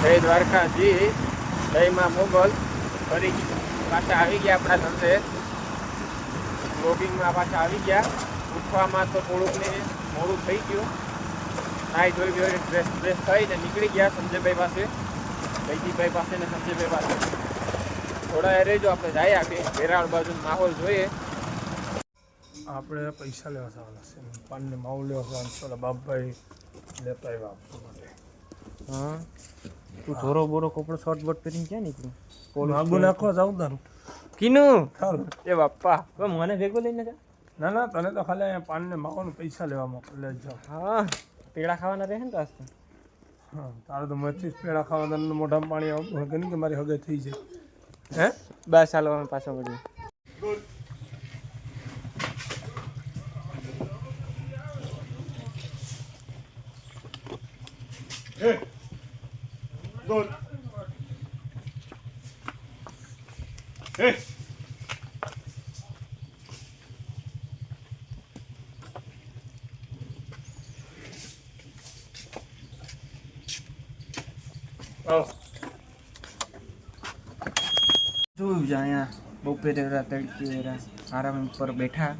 જય દ્વારકાજી, જય માં મોગલ. ફરી પાછા આવી ગયા આપણા ધંધે, બ્લોગિંગમાં પાછા આવી ગયા. ઉઠવામાં તો થોડુંક ને મોડું થઈ ગયું. નાઈ ધોઈ ગયો, ડ્રેસ થઈને નીકળી ગયા સંજયભાઈ પાસે, જયદીપભાઈ પાસે ને સંજયભાઈ પાસે. થોડા રહેજો, આપણે જાય આગળ વેરાવળ બાજુ માહોલ જોઈએ. આપણે પૈસા લેવા સારા છે, પાનને માવું લેવા સારા બાપભાઈ લેતા આવ્યા આપવા માટે. હા, તું થોરો બોરો કપડો શોર્ટ બોટ પહેરીને ક્યાં નીકળ્યું? માગું નાખવા જાઉં તારું કીનું ચાલો. એ બાપ્પા, મને ભેગો લઈને જા. ના ના, તને તો ખાલી અહીંયા પાનને માવાનું પૈસા લેવા મોકલે જાઓ. હા, પેડા ખાવાના રહે ને તો આસ્તે. હા, તારે તો મચી પેડા ખાવા તને મોઢામાં પાણી આવું કે મારી હગે થઈ જાય. હે બસ ચાલો, અમે પાછો મળીએ. Good. Hey. જોયું છે અહીંયા બપોરે તડકી આરામ ઉપર બેઠા.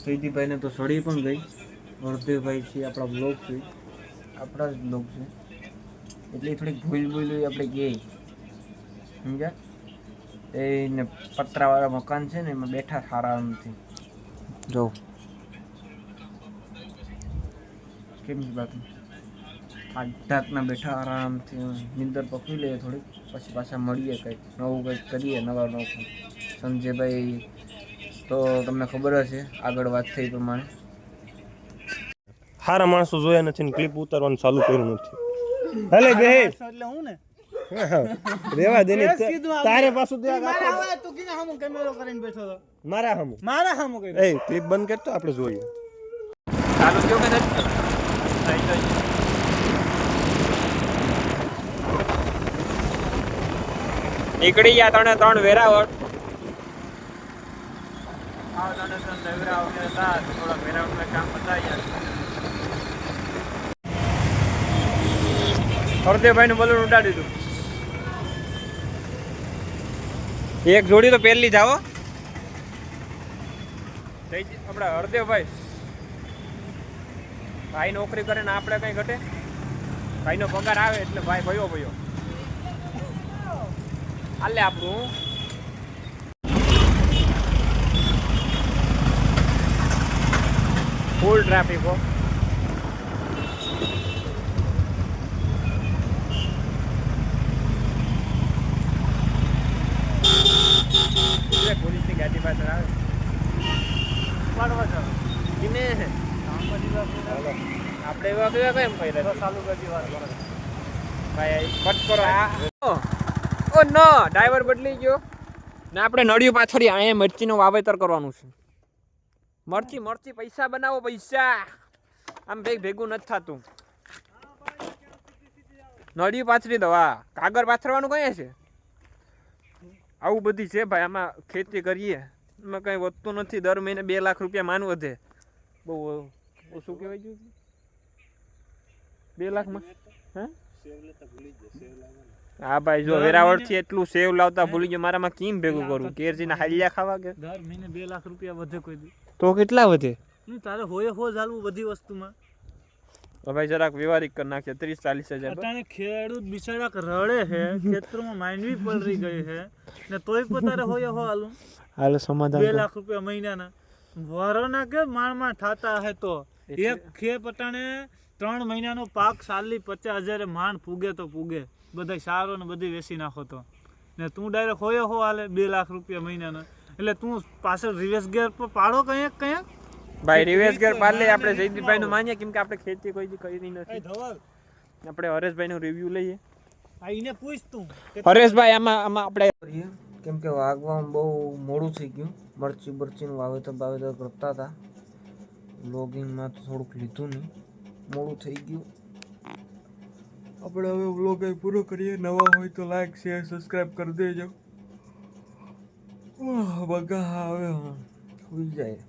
જયદીપભાઈને તો સડી પણ ગઈ. વરદેવભાઈ છે, આપણા બ્લોગ છે, આપણા જ બ્લોગ છે, એટલે થોડીક ભૂલ આપણે ગઈ સમજ્યા. એને પતરાવાળા મકાન છે ને એમાં બેઠા સારા નથી. જો કેમ છે બાકી આધાતના બેઠા આરામથી નીંદર પકડી લઈએ થોડીક, પછી પાછા મળીએ, કંઈક નવું કંઈક કરીએ. નવું સંજયભાઈ તો તમને ખબર હશે, આગળ વાત થઈ પ્રમાણે સારા માણસો જોયા નથી ને ક્લિપ ઉતારવાનું ચાલુ કર્યું નથી. ભલે બે એટલે હું ને રેવા દે ને તારે પાછું તું કિના હામો કેમેરો કરીને બેઠો હતો. મારા હામો કર્યો. એ ક્લિપ બંધ કરતો આપણે જોઈએ. ચાલુ થયો કે નથી? નીકળી ગયા ત્રણ વેરાવળ. થોડા વેરાવળ કામ બતાવ્યા. હરદેવભાઈ નું બલૂન ઉડાડી દીધું. એક જોડી તો પહેલી જાઓ આપડા હરદેવભાઈ. ભાઈ નોકરી કરે ને આપણે કઈ ઘટે? ભાઈ નો પગાર આવે એટલે ભાઈ ભયો હાલે આપણું. ફૂલ ટ્રાફિક હો. પોલીસની ગાડી પાછળ આવે. આપણે એવા કેવા કેમ ફર્યા ચાલુ કરી ભાઈ કટ કરો. ઓ નો, ડ્રાઈવર બદલી ગયો ને આપણે નળિયું પાછળ અહીંયા મરચીનું વાવેતર કરવાનું છે. મરચી પૈસા બનાવો, પૈસા. આમ ભેગું નથી થતું. નળિયું પાથરી દો. હા, કાગળ પાથરવાનું કઈ છે? આવું બધી છે ભાઈ. આમાં ખેતી કરીએ એમાં કંઈ વધતું નથી. દર મહિને 2 લાખ રૂપિયા માન વધે. બહુ ઓછું કહેવાય ગયું. 2 લાખમાં હા ભાઈ, જો વેરાવળ થી એટલું સેવ લાવતા ભૂલી ગયો. મારામાં કેમ ભેગું કરું? કેરજીના હાલિયા ખાવા કે દર મહિને 2 લાખ રૂપિયા વધે કોઈ દી તો કેટલા વધે? તારે હોય ચાલવું બધી વસ્તુમાં. ભાઈ જરાક વ્યવહારિક કરી નાખીએ. 30-40 હજાર. અટાણે ખેડૂત બિચારા રડે છે, ખેતરમાં માંડવી પલરી ગઈ છે ને તોય પોતારે હોય હાલું હાલ સમાધાન 2 લાખ રૂપિયા મહિનાના વરોના કે માણમાં થાતા હે. તો એક ખેપ અટાણે 3 મહિનાનો પાક સાલી 50,000 માણ પૂગે તો પૂગે. બધા સારો ને બધી વેચી નાખો તો ને તું ડાયરેક્ટ હોય હાલે 2 લાખ રૂપિયા મહિનાના. એટલે તું પાછળ રિવેસ ગેર પર પાડો કયાક ભાઈ. રિવેસ ગેર પાડલે આપણે જયદીપભાઈ નું માનીએ, કેમ કે આપણે ખેતી કોઈ દી કરી નથી. આપણે હરેશભાઈ નું રિવ્યુ લઈએ. આઈને પૂછ તું હરેશભાઈ, આમાં આપણે કેમ કે વાગવામાં બહુ મોડું થઈ ગયું. મરચીનું વાવેતર કરતા હતા. વ્લોગિંગમાં તો થોડુંક લીધું નહીં, મોડું થઈ ગયું. આપણે હવે વ્લોગ પૂરો કરીએ. નવા હોય તો લાઈક, શેર, સબસ્ક્રાઈબ કરી દેજો. બગા હવે સુઈ જાય.